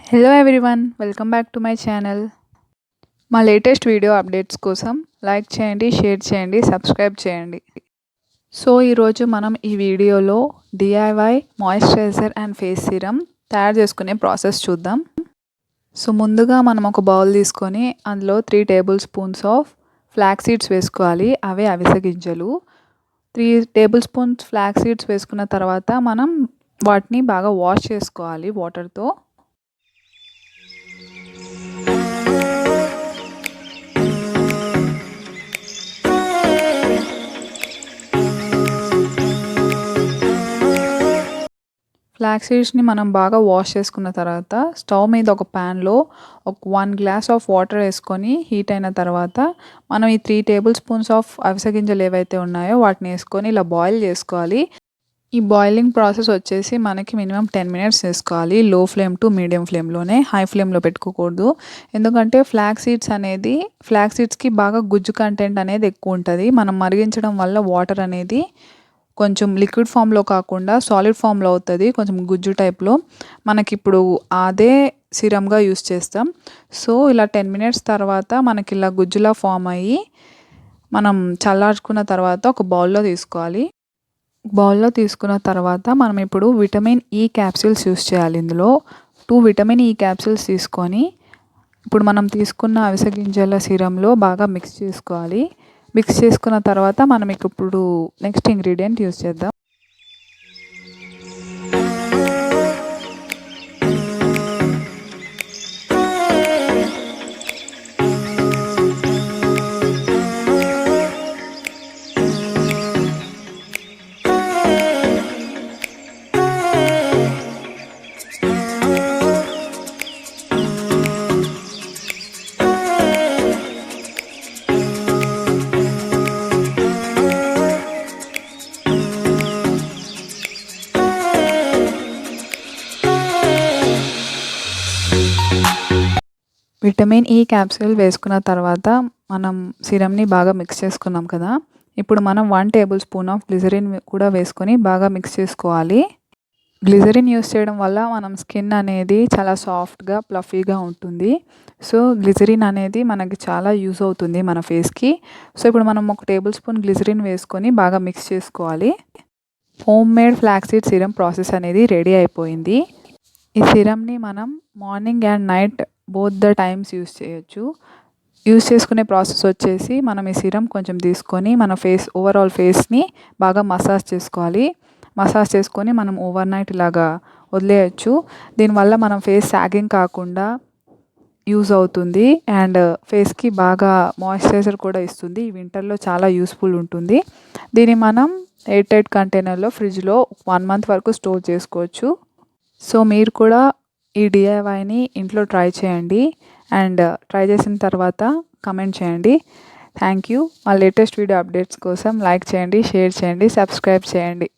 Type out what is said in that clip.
Hello everyone, welcome back to my channel. మా latest video updates కోసం like చేయండి, share చేయండి, సబ్స్క్రైబ్ చేయండి. సో ఈరోజు మనం ఈ వీడియోలో DIY moisturiser and face serum తయారు చేసుకునే ప్రాసెస్ చూద్దాం. సో ముందుగా మనం ఒక బౌల్ తీసుకొని అందులో 3 table spoons of flax seeds వేసుకోవాలి. అవే అవిసె గింజలు. 3 టేబుల్ స్పూన్స్ ఫ్లాక్స్ సీడ్స్ వేసుకున్న తర్వాత మనం వాటిని బాగా వాష్ చేసుకోవాలి వాటర్తో. ఫ్లాక్స్ సీడ్స్ని మనం బాగా వాష్ చేసుకున్న తర్వాత స్టవ్ మీద ఒక ప్యాన్లో ఒక 1 గ్లాస్ ఆఫ్ వాటర్ వేసుకొని హీట్ అయిన తర్వాత మనం ఈ 3 టేబుల్ స్పూన్స్ ఆఫ్ అవిసె గింజలు ఏవైతే ఉన్నాయో వాటిని వేసుకొని ఇలా బాయిల్ చేసుకోవాలి. ఈ బాయిలింగ్ ప్రాసెస్ వచ్చేసి మనకి మినిమం 10 మినిట్స్ చేసుకోవాలి. లో ఫ్లేమ్ టు మీడియం ఫ్లేమ్లోనే, హై ఫ్లేమ్లో పెట్టుకోకూడదు. ఎందుకంటే ఫ్లాక్స్ సీడ్స్కి బాగా గుజ్జు కంటెంట్ అనేది ఎక్కువ ఉంటుంది. మనం మరిగించడం వల్ల వాటర్ అనేది కొంచెం లిక్విడ్ ఫామ్లో కాకుండా సాలిడ్ ఫామ్లో అవుతుంది, కొంచెం గుజ్జు టైప్లో. మనకిప్పుడు అదే సిరమ్గా యూస్ చేస్తాం. సో ఇలా 10 మినిట్స్ తర్వాత మనకి ఇలా గుజ్జులా ఫామ్ అయ్యి మనం చల్లార్చుకున్న తర్వాత ఒక బౌల్లో తీసుకోవాలి. బౌల్లో తీసుకున్న తర్వాత మనం ఇప్పుడు విటమిన్ ఈ క్యాప్సూల్స్ యూస్ చేయాలి. ఇందులో 2 విటమిన్ ఈ క్యాప్సూల్స్ తీసుకొని ఇప్పుడు మనం తీసుకున్న అవిసె గింజల సిరంలో బాగా మిక్స్ చేసుకోవాలి. మిక్స్ చేసుకున్న తర్వాత మనం ఇప్పుడు నెక్స్ట్ ఇంగ్రీడియంట్ యూస్ చేద్దాం. విటమిన్ ఈ క్యాప్సూల్ వేసుకున్న తర్వాత మనం సిరమ్ని బాగా మిక్స్ చేసుకున్నాం కదా. ఇప్పుడు మనం 1 టేబుల్ స్పూన్ ఆఫ్ గ్లిజరిన్ కూడా వేసుకొని బాగా మిక్స్ చేసుకోవాలి. గ్లిజరిన్ యూస్ చేయడం వల్ల మనం స్కిన్ అనేది చాలా సాఫ్ట్గా, ప్లఫీగా ఉంటుంది. సో గ్లిజరిన్ అనేది మనకి చాలా యూస్ అవుతుంది మన ఫేస్కి. సో ఇప్పుడు మనం 1 టేబుల్ స్పూన్ గ్లిజరిన్ వేసుకొని బాగా మిక్స్ చేసుకోవాలి. Home made flaxseed serum process అనేది రెడీ అయిపోయింది. ఈ సిరమ్ని మనం morning and night both the times use చేయొచ్చు. యూస్ చేసుకునే ప్రాసెస్ వచ్చేసి మనం ఈ సిరమ్ కొంచెం తీసుకొని మన ఓవరాల్ ఫేస్ని బాగా మసాజ్ చేసుకోవాలి. మసాజ్ చేసుకొని మనం ఓవర్ నైట్ ఇలాగా వదిలేయచ్చు. దీనివల్ల మనం ఫేస్ సాగింగ్ కాకుండా యూజ్ అవుతుంది అండ్ ఫేస్కి బాగా మాయిశ్చరైజర్ కూడా ఇస్తుంది. ఈ వింటర్లో చాలా యూస్ఫుల్ ఉంటుంది. దీన్ని మనం ఎయిర్ టైట్ కంటైనర్లో ఫ్రిడ్జ్లో 1 మంత్ వరకు స్టోర్ చేసుకోవచ్చు. సో మీరు కూడా ఈ డిఐవైని ఇంట్లో ట్రై చేయండి అండ్ ట్రై చేసిన తర్వాత కమెంట్ చేయండి. Thank you. మా లేటెస్ట్ వీడియో అప్డేట్స్ కోసం లైక్ చేయండి, షేర్ చేయండి, సబ్స్క్రైబ్ చేయండి.